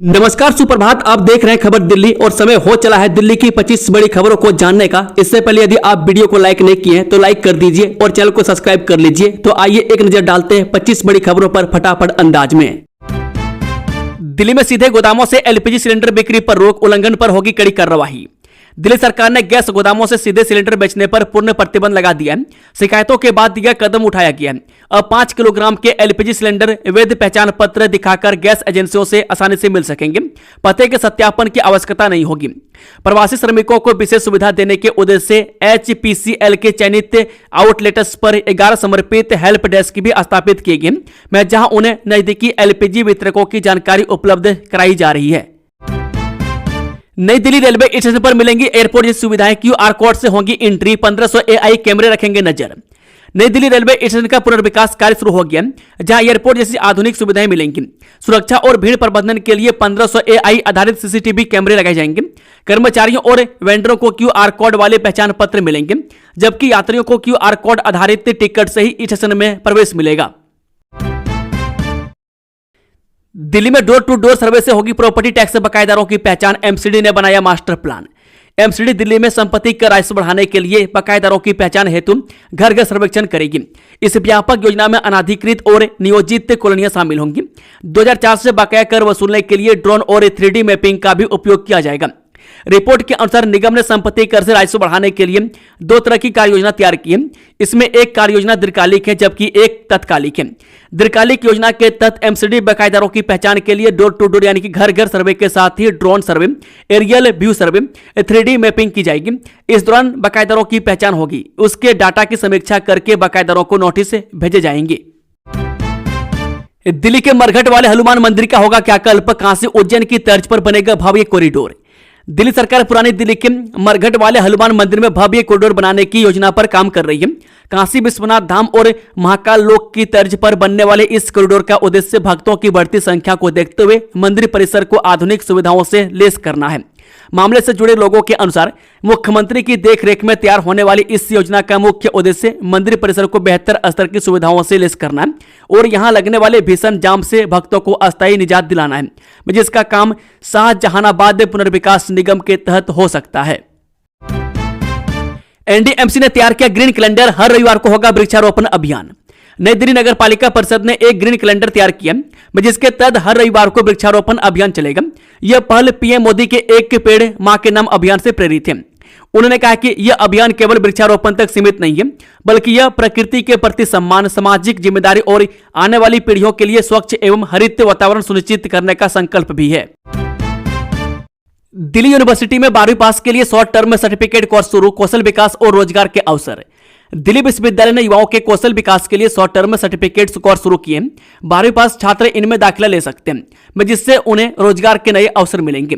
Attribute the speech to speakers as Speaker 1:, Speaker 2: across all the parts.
Speaker 1: नमस्कार, सुप्रभात। आप देख रहे हैं खबर दिल्ली और समय हो चला है दिल्ली की 25 बड़ी खबरों को जानने का। इससे पहले यदि आप वीडियो को लाइक नहीं किए हैं तो लाइक कर दीजिए और चैनल को सब्सक्राइब कर लीजिए। तो आइए एक नजर डालते हैं 25 बड़ी खबरों पर फटाफट अंदाज में। दिल्ली में सीधे गोदामों से एलपीजी सिलेंडर बिक्री पर रोक, उल्लंघन पर होगी कड़ी कार्रवाई। दिल्ली सरकार ने गैस गोदामों से सीधे सिलेंडर बेचने पर पूर्ण प्रतिबंध लगा दिया है। शिकायतों के बाद यह कदम उठाया गया है। अब 5 किलोग्राम के एलपीजी सिलेंडर वैध पहचान पत्र दिखाकर गैस एजेंसियों से आसानी से मिल सकेंगे। पते के सत्यापन की आवश्यकता नहीं होगी। प्रवासी श्रमिकों को विशेष सुविधा देने के उद्देश्य से एचपीसीएल के चयनित आउटलेट्स पर 11 समर्पित हेल्प डेस्क भी स्थापित किए गए, जहां उन्हें नजदीकी एलपीजी वितरकों की जानकारी उपलब्ध कराई जा रही है। नई दिल्ली रेलवे स्टेशन पर मिलेंगी एयरपोर्ट जैसी सुविधाएं, क्यूआर कोड से होंगी एंट्री, 1500 एआई कैमरे रखेंगे नजर। नई दिल्ली रेलवे स्टेशन का पुनर्विकास कार्य शुरू हो गया, जहां एयरपोर्ट जैसी आधुनिक सुविधाएं मिलेंगी। सुरक्षा और भीड़ प्रबंधन के लिए 1500 एआई आधारित सीसीटीवी कैमरे लगाए जाएंगे। कर्मचारियों और वेंडरों को क्यूआर कोड वाले पहचान पत्र मिलेंगे, जबकि यात्रियों को क्यूआर कोड आधारित टिकट से ही स्टेशन में प्रवेश मिलेगा। दिल्ली में डोर टू डोर सर्वे से होगी प्रॉपर्टी टैक्स बकायेदारों की पहचान, एमसीडी ने बनाया मास्टर प्लान। एमसीडी दिल्ली में संपत्ति कर राजस्व बढ़ाने के लिए बकायेदारों की पहचान हेतु घर घर सर्वेक्षण करेगी। इस व्यापक योजना में अनाधिकृत और नियोजित कॉलोनियां शामिल होंगी। 2004 से बकाया कर वसूलने के लिए ड्रोन और 3D मैपिंग का भी उपयोग किया जाएगा। रिपोर्ट के अनुसार निगम ने संपत्ति कर से राजस्व बढ़ाने के लिए 2 तरह की कार्य योजना तैयार की है। इसमें एक कार्य योजना दीर्घकालिक है, जबकि एक तत्कालिक है। दीर्घकालिक योजना के तहत एमसीडी बकायेदारों की पहचान के लिए डोर टू डोर यानी कि घर घर सर्वे के साथ ही ड्रोन सर्वे, एरियल व्यू सर्वे, 3D मैपिंग की जाएगी। इस दौरान बकायेदारों की पहचान होगी। उसके डाटा की समीक्षा करके बकायेदारों को नोटिस भेजे जाएंगे। दिल्ली के मरघट वाले हनुमान मंदिर का होगा क्या कल्प, काशी उज्जैन की तर्ज पर बनेगा भव्य कॉरिडोर। दिल्ली सरकार पुरानी दिल्ली के मरघट वाले हनुमान मंदिर में भव्य कॉरिडोर बनाने की योजना पर काम कर रही है। काशी विश्वनाथ धाम और महाकाल लोक की तर्ज पर बनने वाले इस कॉरिडोर का उद्देश्य भक्तों की बढ़ती संख्या को देखते हुए मंदिर परिसर को आधुनिक सुविधाओं से लैस करना है। मामले से जुड़े लोगों के अनुसार मुख्यमंत्री की देखरेख में तैयार होने वाली इस योजना का मुख्य उद्देश्य मंदिर परिसर को बेहतर स्तर की सुविधाओं से लैस करना है और यहां लगने वाले भीषण जाम से भक्तों को अस्थायी निजात दिलाना है, जिसका काम शाहजहानाबाद पुनर्विकास निगम के तहत हो सकता है। एनडीएमसी ने तैयार किया ग्रीन कैलेंडर, हर रविवार को होगा वृक्षारोपण अभियान। नई दिल्ली नगर पालिका परिषद ने एक ग्रीन कैलेंडर तैयार किया, जिसके तहत हर रविवार को वृक्षारोपण अभियान चलेगा। यह पहल पीएम मोदी के एक पेड़ मां के नाम अभियान से प्रेरित है। उन्होंने कहा कि यह अभियान केवल वृक्षारोपण तक सीमित नहीं है, बल्कि यह प्रकृति के प्रति सम्मान, सामाजिक जिम्मेदारी और आने वाली पीढ़ियों के लिए स्वच्छ एवं हरित वातावरण सुनिश्चित करने का संकल्प भी है। दिल्ली यूनिवर्सिटी में 12वीं पास के लिए शॉर्ट टर्म सर्टिफिकेट कोर्स शुरू, कौशल विकास और रोजगार के अवसर। दिल्ली विश्वविद्यालय ने युवाओं के कौशल विकास के लिए शॉर्ट टर्म सर्टिफिकेट कोर्स शुरू किए। 12वीं पास छात्र इनमें दाखिला ले सकते हैं, जिससे उन्हें रोजगार के नए अवसर मिलेंगे।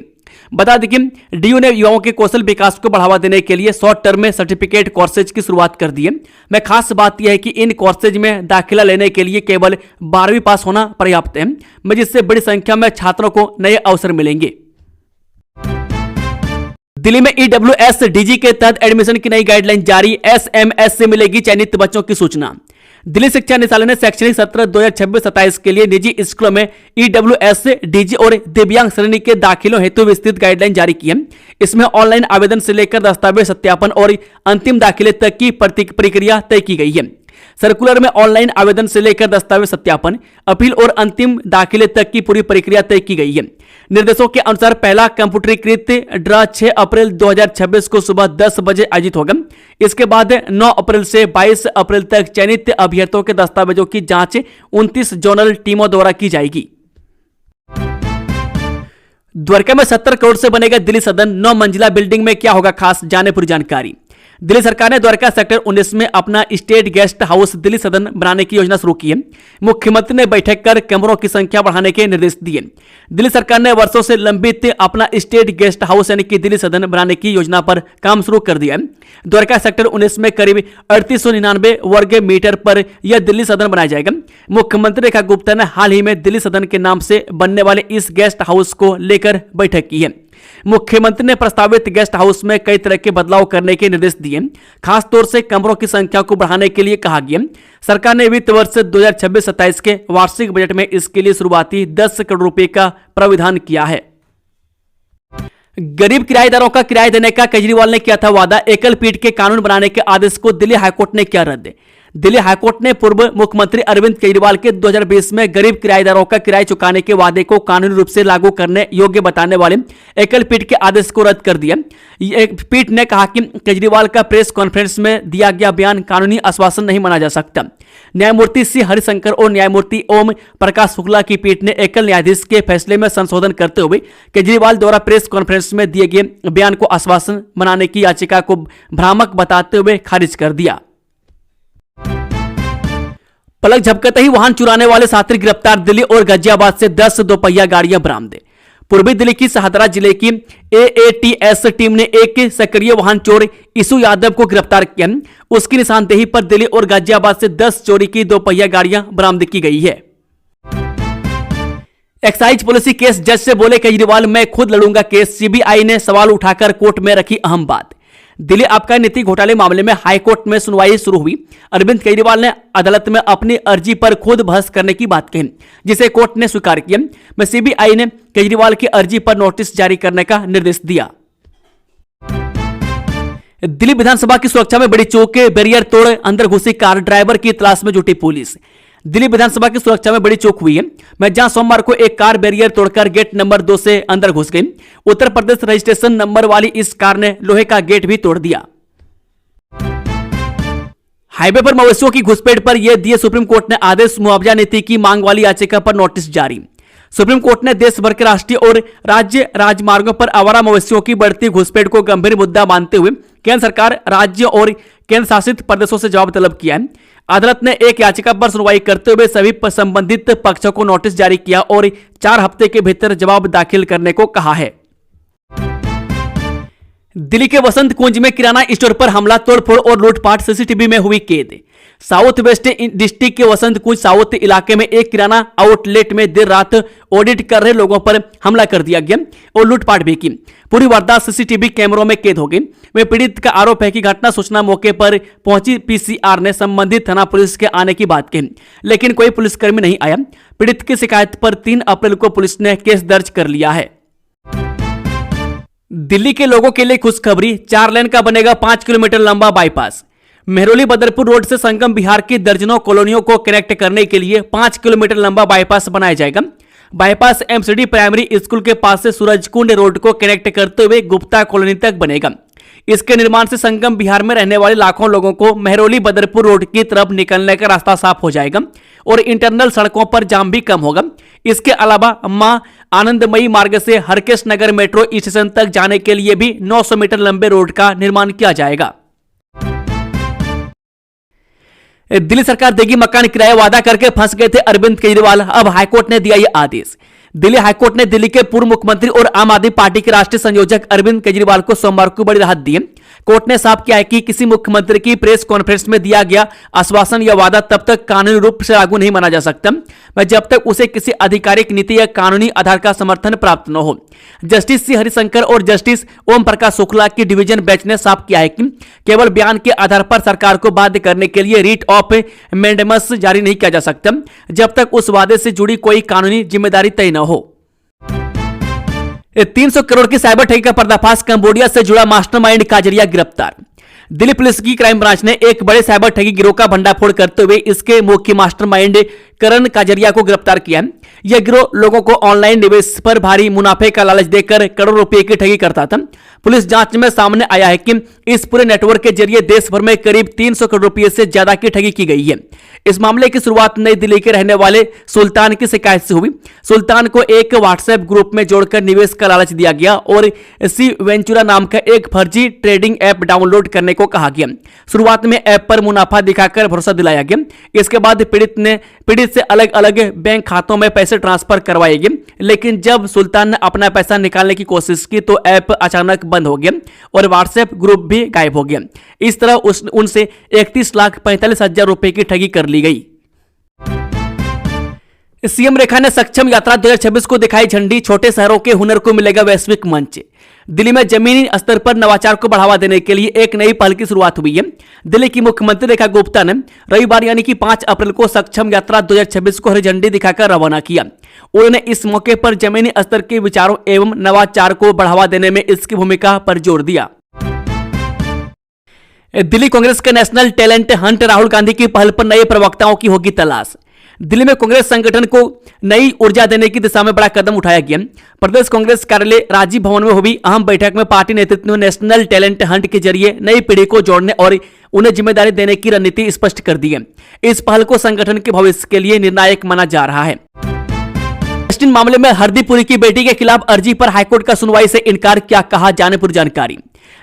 Speaker 1: बता दें कि डीयू ने युवाओं के कौशल विकास को बढ़ावा देने के लिए शॉर्ट टर्म में सर्टिफिकेट कोर्सेज की शुरुआत कर दी है। मैं खास बात यह है कि इन कोर्सेज में दाखिला लेने के लिए केवल 12वीं पास होना पर्याप्त है, जिससे बड़ी संख्या में छात्रों को नए अवसर मिलेंगे। दिल्ली में ईडब्ल्यूएस डीजी के तहत एडमिशन की नई गाइडलाइन जारी, एसएमएस से मिलेगी चयनित बच्चों की सूचना। दिल्ली शिक्षा निदेशालय ने शैक्षणिक सत्र 2026-27 के लिए निजी स्कूलों में ईडब्ल्यूएस डीजी और दिव्यांग श्रेणी के दाखिलों हेतु विस्तृत गाइडलाइन जारी की है। इसमें ऑनलाइन आवेदन से लेकर दस्तावेज सत्यापन और अंतिम दाखिले तक की प्रक्रिया तय की गई है। सर्कुलर में ऑनलाइन आवेदन से लेकर दस्तावेज सत्यापन, अपील और अंतिम दाखिले तक की पूरी प्रक्रिया तय की गई है। निर्देशों के अनुसार पहला कंप्यूटरीकृत ड्रा 6 अप्रैल 2026 को सुबह 10 बजे आयोजित होगा। इसके बाद 9 अप्रैल से 22 अप्रैल तक चयनित अभ्यर्थियों के दस्तावेजों की जांच 29 जोनल टीमों द्वारा की जाएगी। द्वारका में 70 करोड़ से बनेगा दिल्ली सदन, 9 मंजिला बिल्डिंग में क्या होगा खास, जाने पूरी जानकारी। दिल्ली सरकार ने द्वारका सेक्टर 19 में अपना स्टेट गेस्ट हाउस दिल्ली सदन बनाने की योजना शुरू की है। मुख्यमंत्री ने बैठक कर कमरों की संख्या बढ़ाने के निर्देश दिए। दिल्ली सरकार ने वर्षों से लंबित अपना स्टेट गेस्ट हाउस यानी कि दिल्ली सदन बनाने की योजना पर काम शुरू कर दिया है। द्वारका सेक्टर 19 में करीब 3899 वर्ग मीटर पर यह दिल्ली सदन बनाया जाएगा। मुख्यमंत्री रेखा गुप्ता ने हाल ही में दिल्ली सदन के नाम से बनने वाले इस गेस्ट हाउस को लेकर बैठक की है। मुख्यमंत्री ने प्रस्तावित गेस्ट हाउस में कई तरह के बदलाव करने के निर्देश दिए। खासतौर से कमरों की संख्या को बढ़ाने के लिए कहा गया। सरकार ने वित्त वर्ष 2026-27 के वार्षिक बजट में इसके लिए शुरुआती 10 करोड़ रुपए का प्राविधान किया है। गरीब किराएदारों का किराया देने का केजरीवाल ने किया था वादा। एकल पीठ के कानून बनाने के आदेश को दिल्ली हाईकोर्ट ने किया रद्द। दिल्ली हाईकोर्ट ने पूर्व मुख्यमंत्री अरविंद केजरीवाल के 2020 में गरीब किराएदारों का किराया चुकाने के वादे को कानूनी रूप से लागू करने योग्य बताने वाले एकल पीठ के आदेश को रद्द कर दिया। पीठ ने कहा कि केजरीवाल का प्रेस कॉन्फ्रेंस में दिया गया बयान कानूनी आश्वासन नहीं माना जा सकता। न्यायमूर्ति सी हरिशंकर और न्यायमूर्ति ओम प्रकाश शुक्ला की पीठ ने एकल न्यायाधीश के फैसले में संशोधन करते हुए केजरीवाल द्वारा प्रेस कॉन्फ्रेंस में दिए गए बयान को आश्वासन बनाने की याचिका को भ्रामक बताते हुए खारिज कर दिया। पलक झपकते ही वाहन चुराने वाले साथी गिरफ्तार। दिल्ली और गाजियाबाद से 10 दोपहिया गाड़ियां बरामद। पूर्वी दिल्ली की शहदरा जिले की एएटीएस टीम ने एक सक्रिय वाहन चोर ईसु यादव को गिरफ्तार किया। उसकी निशानदेही पर दिल्ली और गाजियाबाद से 10 चोरी की दोपहिया गाड़ियां बरामद की गई है। एक्साइज पॉलिसी केस, जज से बोले केजरीवाल मैं खुद लड़ूंगा केस। सीबीआई ने सवाल उठाकर कोर्ट में रखी अहम बात। दिल्ली आबकारी नीति घोटाले मामले में हाईकोर्ट में सुनवाई शुरू हुई। अरविंद केजरीवाल ने अदालत में अपनी अर्जी पर खुद बहस करने की बात कही, जिसे कोर्ट ने स्वीकार किया। में सीबीआई ने केजरीवाल की अर्जी पर नोटिस जारी करने का निर्देश दिया। दिल्ली विधानसभा की सुरक्षा में बड़ी चूक, बैरियर तोड़ अंदर घुसी कार, ड्राइवर की तलाश में जुटी पुलिस। दिल्ली विधानसभा की सुरक्षा में बड़ी चूक हुई है। मैं जहां सोमवार को एक कार बैरियर तोड़कर गेट नंबर 2 से अंदर घुस गई। उत्तर प्रदेश रजिस्ट्रेशन नंबर वाली इस कार ने लोहे का गेट भी तोड़ दिया। हाईवे पर मवेशियों की घुसपैठ पर यह दिए सुप्रीम कोर्ट ने आदेश। मुआवजा नीति की मांग वाली याचिका पर नोटिस जारी। सुप्रीम कोर्ट ने देश भर के राष्ट्रीय और राज्य राजमार्गों पर आवारा मवेशियों की बढ़ती घुसपैठ को गंभीर मुद्दा मानते हुए केंद्र सरकार, राज्य और केंद्र शासित प्रदेशों से जवाब तलब किया है। अदालत ने एक याचिका पर सुनवाई करते हुए सभी संबंधित पक्षों को नोटिस जारी किया और 4 हफ्ते के भीतर जवाब दाखिल करने को कहा है। दिल्ली के वसंत कुंज में किराना स्टोर पर हमला, तोड़फोड़ और लूटपाट सीसीटीवी में हुई कैद। साउथ वेस्ट डिस्ट्रिक्ट के वसंत कुंज साउथ इलाके में एक किराना आउटलेट में देर रात ऑडिट कर रहे लोगों पर हमला कर दिया गया और लूटपाट भी की। पूरी वारदात सीसीटीवी कैमरों में कैद हो गई। वे पीड़ित का आरोप है कि घटना सूचना मौके पर पहुंची पीसीआर ने संबंधित थाना पुलिस के आने की बात कही, लेकिन कोई पुलिसकर्मी नहीं आया। पीड़ित की शिकायत पर 3 अप्रैल को पुलिस ने केस दर्ज कर लिया है। दिल्ली के लोगों के लिए खुशखबरी, 4 लेन का बनेगा 5 किलोमीटर लंबा बाईपास। मेहरौली बदरपुर रोड से संगम विहार की दर्जनों कॉलोनियों को कनेक्ट करने के लिए 5 किलोमीटर लंबा बाईपास बनाया जाएगा। बाईपास एमसीडी प्राइमरी स्कूल के पास से सूरजकुंड रोड को कनेक्ट करते हुए गुप्ता कॉलोनी तक बनेगा। इसके निर्माण से संगम बिहार में रहने वाले लाखों लोगों को मेहरौली बदरपुर रोड की तरफ निकलने का रास्ता साफ हो जाएगा और इंटरनल सड़कों पर जाम भी कम होगा। इसके अलावा मां आनंदमयी मार्ग से हरकेश नगर मेट्रो स्टेशन तक जाने के लिए भी 900 मीटर लंबे रोड का निर्माण किया जाएगा। दिल्ली सरकार देगी मकान किराया, वादा करके फंस गए थे अरविंद केजरीवाल। अब हाईकोर्ट ने दिया यह आदेश। दिल्ली हाईकोर्ट ने दिल्ली के पूर्व मुख्यमंत्री और आम आदमी पार्टी के राष्ट्रीय संयोजक अरविंद केजरीवाल को सोमवार को बड़ी राहत दी है। कोर्ट ने साफ किया है कि किसी मुख्यमंत्री की प्रेस कॉन्फ्रेंस में दिया गया आश्वासन या वादा तब तक कानूनी रूप से लागू नहीं माना जा सकता जब तक उसे किसी आधिकारिक नीति या कानूनी आधार का समर्थन प्राप्त न हो। जस्टिस सी हरिशंकर और जस्टिस ओम प्रकाश शुक्ला की डिवीजन बेंच ने साफ किया है कि केवल बयान के आधार पर सरकार को बाध्य करने के लिए रिट ऑफ मैंडेमस जारी नहीं किया जा सकता जब तक उस वादे से जुड़ी कोई कानूनी जिम्मेदारी तय न हो। 300 करोड़ की साइबर ठगी का पर्दाफाश, कंबोडिया से जुड़ा मास्टरमाइंड काजरिया गिरफ्तार। दिल्ली पुलिस की क्राइम ब्रांच ने एक बड़े साइबर ठगी गिरोह का भंडाफोड़ करते हुए इसके मुख्य मास्टरमाइंड करण काजरिया को गिरफ्तार किया। यह गिरोह लोगों को ऑनलाइन निवेश पर भारी मुनाफे का लालच देकर करोड़ों रुपए की ठगी करता था। पुलिस जांच में सामने आया है कि इस पूरे नेटवर्क के जरिए देश भर में करीब 300 करोड़ रुपए से ज्यादा की ठगी की गई है। इस मामले की शुरुआत नई दिल्ली के रहने वाले सुल्तान की शिकायत से हुई। सुल्तान को एक व्हाट्सएप ग्रुप में जोड़कर निवेश का लालच दिया गया और सी वेंचुरा नाम का एक फर्जी ट्रेडिंग ऐप डाउनलोड करने को कहा गया। शुरुआत में ऐप पर मुनाफा दिखाकर भरोसा दिलाया गया। इसके बाद पीड़ित से अलग अलग बैंक खातों में पैसे ट्रांसफर करवाए गए, लेकिन जब सुल्तान ने अपना पैसा निकालने की कोशिश की तो ऐप अचानक बंद हो गया और व्हाट्सएप ग्रुप भी गायब हो गया। इस तरह उनसे 31,45,000 रुपए की ठगी कर ली गई। सीएम रेखा ने सक्षम यात्रा 2026 को दिखाई झंडी, छोटे शहरों के हुनर को मिलेगा वैश्विक मंच। दिल्ली में जमीनी स्तर पर नवाचार को बढ़ावा देने के लिए एक नई पहल की शुरुआत हुई है। दिल्ली की मुख्यमंत्री रेखा गुप्ता ने रविवार यानी कि 5 अप्रैल को सक्षम यात्रा 2026 को हरी झंडी दिखाकर रवाना किया। उन्होंने इस मौके पर जमीनी स्तर के विचारों एवं नवाचार को बढ़ावा देने में इसकी भूमिका पर जोर दिया। दिल्ली कांग्रेस के national talent Hunt Rahul Gandhi की पहल पर नए प्रवक्ताओं की होगी तलाश। दिल्ली में कांग्रेस संगठन को नई ऊर्जा देने की दिशा में बड़ा कदम उठाया गया। प्रदेश कांग्रेस कार्यालय राजीव भवन में हुई अहम बैठक में पार्टी नेतृत्व ने नेशनल टैलेंट हंट के जरिए नई पीढ़ी को जोड़ने और उन्हें जिम्मेदारी देने की रणनीति स्पष्ट कर दी है। इस पहल को संगठन के भविष्य के लिए निर्णायक माना जा रहा है। जस्टिन मामले में हरदीप पुरी की बेटी के खिलाफ अर्जी पर हाईकोर्ट का सुनवाई से इनकार, क्या कहा, जानेपुर जानकारी।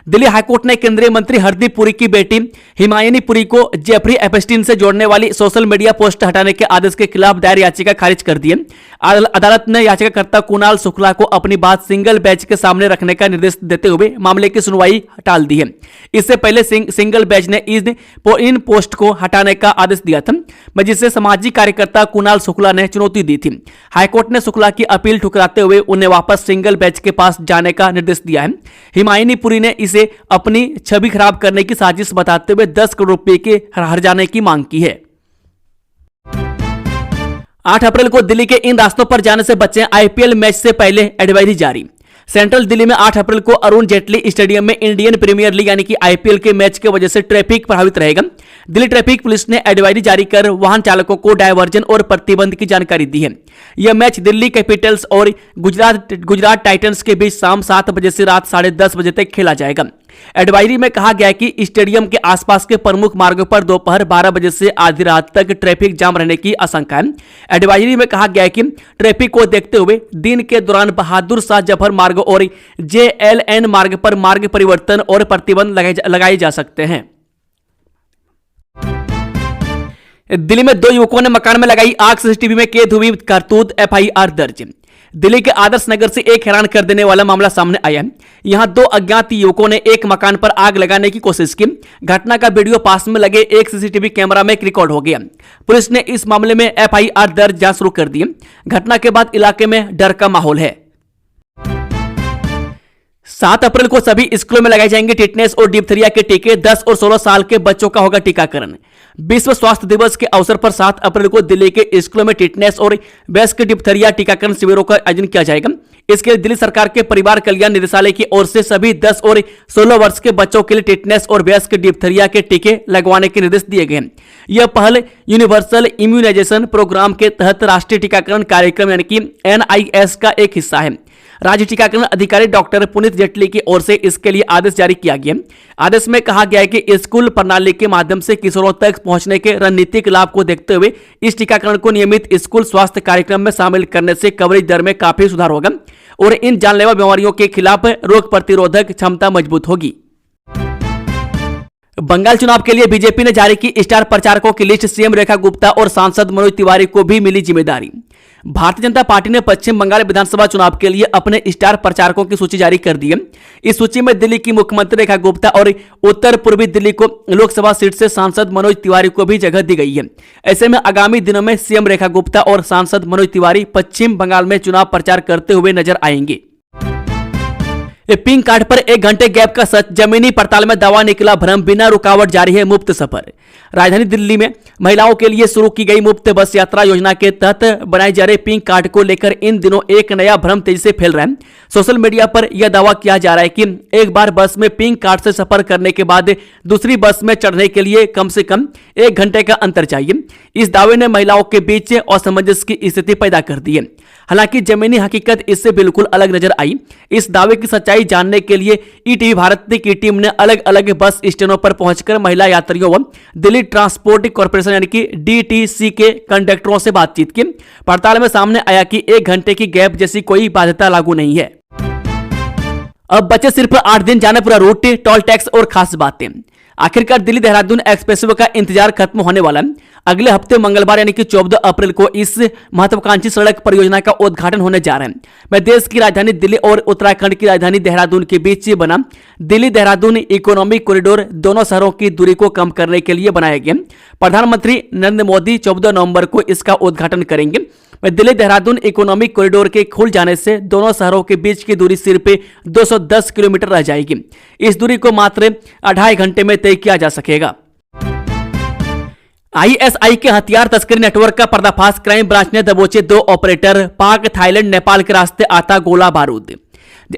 Speaker 1: दिल्ली हाईकोर्ट ने केंद्रीय मंत्री हरदीप पुरी की बेटी हिमायनी पुरी को जेफरी एपस्टीन से जोड़ने वाली सोशल मीडिया पोस्ट हटाने के आदेश के खिलाफ दायर याचिका खारिज कर दी है। अदालत ने याचिकाकर्ता कुणाल शुक्ला को अपनी बात सिंगल बेंच के सामने रखने का निर्देश देते हुए मामले की सुनवाई टाल दी है। इससे पहले सिंगल बेंच ने इन पोस्ट को हटाने का आदेश दिया था, जिसे सामाजिक कार्यकर्ता कुणाल शुक्ला ने चुनौती दी थी। हाईकोर्ट ने शुक्ला की अपील ठुकराते हुए उन्हें वापस सिंगल बेंच के पास जाने का निर्देश दिया है। हिमायनी पुरी ने इसे अपनी छवि खराब करने की साजिश बताते हुए 10 करोड़ रुपए के हर्जाने की मांग की है। 8 अप्रैल को दिल्ली के इन रास्तों पर जाने से बचें, आईपीएल मैच से पहले एडवाइजरी जारी। सेंट्रल दिल्ली में 8 अप्रैल को अरुण जेटली स्टेडियम में इंडियन प्रीमियर लीग यानी कि आईपीएल के मैच की वजह से ट्रैफिक प्रभावित रहेगा। दिल्ली ट्रैफिक पुलिस ने एडवाइजरी जारी कर वाहन चालकों को डायवर्जन और प्रतिबंध की जानकारी दी है। यह मैच दिल्ली कैपिटल्स और गुजरात टाइटंस के बीच शाम 7 बजे से रात 10:30 बजे तक खेला जाएगा। एडवाइजरी में कहा गया है कि स्टेडियम के आसपास के प्रमुख मार्गों पर दोपहर 12 बजे से आधी रात तक ट्रैफिक जाम रहने की आशंका है। एडवाइजरी में कहा गया है कि ट्रैफिक को देखते हुए दिन के दौरान बहादुर शाह जफर मार्ग और JLN मार्ग पर मार्ग परिवर्तन और प्रतिबंध लगाए जा सकते हैं। दिल्ली में 2 युवकों ने मकान में लगाई आग, सीसीटीवी में कैद हुई करतूत, FIR दर्ज। दिल्ली के आदर्श नगर से एक हैरान कर देने वाला मामला सामने आया है। यहां 2 अज्ञात युवकों ने एक मकान पर आग लगाने की कोशिश की। घटना का वीडियो पास में लगे एक सीसीटीवी कैमरा में रिकॉर्ड हो गया। पुलिस ने इस मामले में FIR दर्ज जांच शुरू कर दी। घटना के बाद इलाके में डर का माहौल है। 7 अप्रैल को सभी स्कूलों में लगाए जाएंगे टिटनेस और डिप्थीरिया के टीके। 10 और 16 साल के बच्चों का होगा टीकाकरण। विश्व स्वास्थ्य दिवस के अवसर पर 7 अप्रैल को दिल्ली के स्कूलों में टिटनेस और वयस्क डिप्थीरिया टीकाकरण शिविरों का आयोजन किया जाएगा। इसके लिए दिल्ली सरकार के परिवार कल्याण निदेशालय की ओर से सभी 10 और 16 वर्ष के बच्चों के लिए टिटनेस और वयस्क डिप्थीरिया के टीके लगवाने के निर्देश दिए गए हैं। यह पहल यूनिवर्सल इम्यूनाइजेशन प्रोग्राम के तहत राष्ट्रीय टीकाकरण कार्यक्रम यानी कि NIS का एक हिस्सा है। राज्य टीकाकरण अधिकारी डॉक्टर पुनीत जेटली की ओर से इसके लिए आदेश जारी किया गया। आदेश में कहा गया है कि स्कूल प्रणाली के माध्यम से किशोरों तक पहुंचने के रणनीतिक लाभ को देखते हुए इस टीकाकरण को नियमित स्कूल स्वास्थ्य कार्यक्रम में शामिल करने से कवरेज दर में काफी सुधार होगा और इन जानलेवा बीमारियों के खिलाफ रोग प्रतिरोधक क्षमता मजबूत होगी। बंगाल चुनाव के लिए बीजेपी ने जारी की स्टार प्रचारकों की लिस्ट। सीएम रेखा गुप्ता और सांसद मनोज तिवारी को भी मिली जिम्मेदारी। भारतीय जनता पार्टी ने पश्चिम बंगाल विधानसभा चुनाव के लिए अपने स्टार प्रचारकों की सूची जारी कर दी है। इस सूची में दिल्ली की मुख्यमंत्री रेखा गुप्ता और उत्तर पूर्वी दिल्ली को लोकसभा सीट से सांसद मनोज तिवारी को भी जगह दी गई है। ऐसे में आगामी दिनों में सीएम रेखा गुप्ता और सांसद मनोज तिवारी पश्चिम बंगाल में चुनाव प्रचार करते हुए नजर आएंगे। पिंक कार्ड पर 1 घंटे गैप का सच, जमीनी पड़ताल में दावा निकला भ्रम, बिना रुकावट जारी है मुफ्त सफर। राजधानी दिल्ली में महिलाओं के लिए शुरू की गई मुफ्त बस यात्रा योजना के तहत बनाए जा रहे पिंक कार्ड को लेकर इन दिनों एक नया भ्रम तेजी से फैल रहा है। सोशल मीडिया पर यह दावा किया जा रहा है कि एक बार बस में पिंक कार्ड से सफर करने के बाद दूसरी बस में चढ़ने के लिए कम से कम 1 घंटे का अंतर चाहिए। इस दावे ने महिलाओं के बीच असमंजस की स्थिति पैदा कर दी है। हालांकि जमीनी हकीकत इससे बिल्कुल अलग नजर आई। इस दावे की सच्चाई जानने के लिए ईटीवी भारत की टीम ने अलग अलग बस स्टैंडों पर पहुंचकर महिला यात्रियों व दिल्ली ट्रांसपोर्ट कॉर्पोरेशन यानी कि DTC के कंडक्टरों से बातचीत की। पड़ताल में सामने आया कि 1 घंटे की गैप जैसी कोई बाध्यता लागू नहीं है। अब बचे सिर्फ 8 दिन, जाने पूरा रूट, टोल टैक्स और खास बातें। आखिरकार दिल्ली देहरादून एक्सप्रेसवे का इंतजार खत्म होने वाला है। अगले हफ्ते मंगलवार यानी कि 14 अप्रैल को इस महत्वाकांक्षी सड़क परियोजना का उद्घाटन होने जा रहा है। मैं देश की राजधानी दिल्ली और उत्तराखंड की राजधानी देहरादून के बीच बना दिल्ली देहरादून इकोनॉमिक कॉरिडोर दोनों शहरों की दूरी को कम करने के लिए बनाया गया। प्रधानमंत्री नरेंद्र मोदी 14 नवंबर को इसका उद्घाटन करेंगे। दिल्ली देहरादून इकोनॉमिक कॉरिडोर के खुल जाने से दोनों शहरों के बीच की दूरी सिर्फ 210 किलोमीटर रह जाएगी। इस दूरी को मात्र 2.5 घंटे में तय किया जा सकेगा। आईएसआई के हथियार तस्करी नेटवर्क का पर्दाफाश, क्राइम ब्रांच ने दबोचे 2 ऑपरेटर। पाक, थाईलैंड, नेपाल के रास्ते आता गोला बारूद।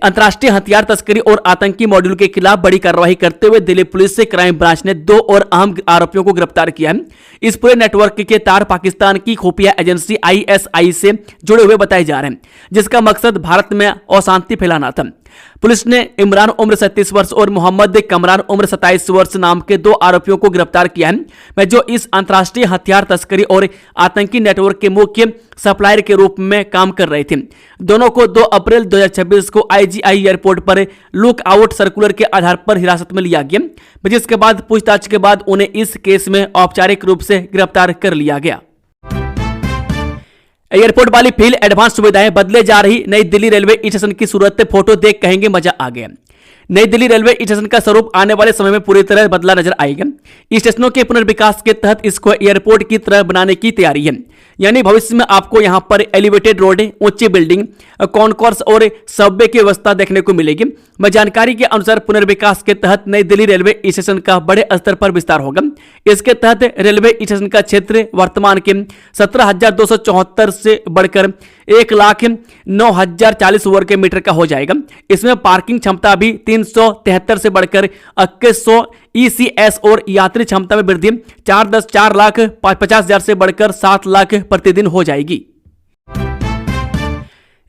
Speaker 1: अंतर्राष्ट्रीय हथियार तस्करी और आतंकी मॉड्यूल के खिलाफ बड़ी कार्रवाई करते हुए दिल्ली पुलिस से क्राइम ब्रांच ने 2 और अहम आरोपियों को गिरफ्तार किया है। इस पूरे नेटवर्क के तार पाकिस्तान की खुफिया एजेंसी आईएसआई से जुड़े हुए बताए जा रहे हैं, जिसका मकसद भारत में अशांति फैलाना था। पुलिस ने इमरान उम्र 37 वर्ष और मोहम्मद कमरान उम्र 27 वर्ष नाम के 2 आरोपियों को गिरफ्तार किया है, जो इस अंतर्राष्ट्रीय हथियार तस्करी और आतंकी नेटवर्क के मुख्य सप्लायर के रूप में काम कर रहे थे। दोनों को 2 अप्रैल 2026 को आईजीआई एयरपोर्ट पर लुक आउट सर्कुलर के आधार पर हिरासत में लिया गया, जिसके बाद पूछताछ के बाद उन्हें इस केस में औपचारिक रूप से गिरफ्तार कर लिया गया। एयरपोर्ट वाली फील एडवांस सुविधाएं, बदले जा रही नई दिल्ली रेलवे स्टेशन की सूरत, फोटो देख कहेंगे मजा आ गया। नई दिल्ली रेलवे स्टेशन का स्वरूप आने वाले समय में पूरी तरह बदला नजर आएगा। स्टेशनों के पुनर्विकास के तहत इसको एयरपोर्ट की तरह बनाने की तैयारी है, यानी भविष्य में आपको यहां पर एलिवेटेड रोड, ऊंची बिल्डिंग, कॉन्कोर्स और सबवे की व्यवस्था देखने को मिलेगी। जानकारी के अनुसार पुनर्विकास के तहत नई दिल्ली रेलवे स्टेशन का बड़े स्तर पर विस्तार होगा। इसके तहत रेलवे स्टेशन का क्षेत्र वर्तमान के 17,274 से बढ़कर 1,09,040 वर्ग मीटर का हो जाएगा। इसमें पार्किंग क्षमता भी 373 से बढ़कर 2100 ECS और यात्री क्षमता में वृद्धि 4,50,000 से बढ़कर 7 लाख प्रतिदिन हो जाएगी।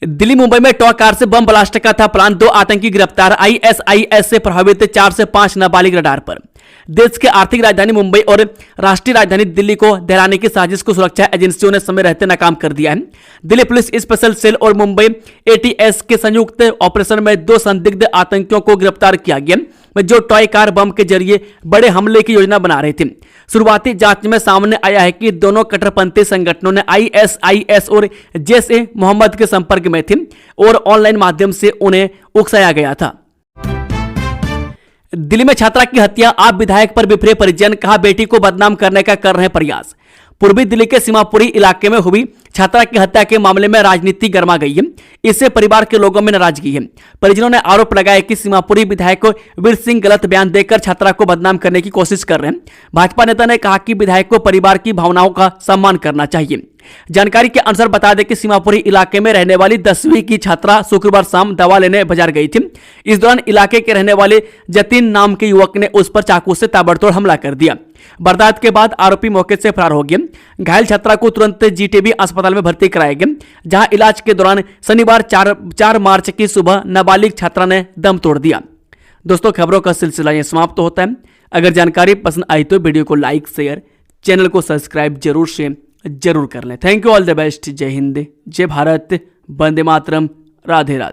Speaker 1: दिल्ली मुंबई में टॉ कार से बम ब्लास्ट का था प्लान, 2 आतंकी गिरफ्तार। आईएसआईएस से प्रभावित 4 से 5 नाबालिग रडार पर। देश के आर्थिक राजधानी मुंबई और राष्ट्रीय राजधानी दिल्ली को दहराने की साजिश को सुरक्षा एजेंसियों ने समय रहते नाकाम कर दिया है। दिल्ली पुलिस स्पेशल सेल और मुंबई एटीएस के संयुक्त ऑपरेशन में 2 संदिग्ध आतंकियों को गिरफ्तार किया गया, जो टॉय कार बम के जरिए बड़े हमले की योजना बना रहे थे। शुरुआती जांच में सामने आया है कि दोनों कट्टरपंथी संगठनों ने आईएसआईएस और जैश-ए मोहम्मद के संपर्क में थे और ऑनलाइन माध्यम से उन्हें उकसाया गया था। दिल्ली में छात्रा की हत्या, आप विधायक पर बिफरे परिजन, कहा बेटी को बदनाम करने का कर रहे हैं प्रयास। पूर्वी दिल्ली के सीमापुरी इलाके में हुई छात्रा की हत्या के मामले में राजनीति गर्मा गई है। इससे परिवार के लोगों में नाराजगी है। परिजनों ने आरोप लगाया कि सीमापुरी विधायक वीर सिंह गलत बयान देकर छात्रा को बदनाम करने की कोशिश कर रहे हैं। भाजपा नेता ने कहा कि विधायक को परिवार की भावनाओं का सम्मान करना चाहिए। जानकारी के अनुसार बता दें कि सीमापुरी इलाके में रहने वाली 10वीं की छात्रा शुक्रवार शाम दवा लेने बाजार गई थी। इस दौरान इलाके के रहने वाले जतिन नाम के युवक ने उस पर चाकू से ताबड़तोड़ हमला कर दिया। वारदात के बाद आरोपी मौके से फरार हो गया। घायल छात्रा को तुरंत जीटीबी अस्पताल में भर्ती कराया गया, जहां इलाज के दौरान शनिवार 4 मार्च की सुबह नाबालिग छात्रा ने दम तोड़ दिया। दोस्तों, खबरों का सिलसिला यह समाप्त होता है। अगर जानकारी पसंद आई तो वीडियो को लाइक, शेयर, चैनल को सब्सक्राइब जरूर कर लें। Thank you, all the best. जय हिंद, जय भारत, वंदे मातरम, राधे राधे।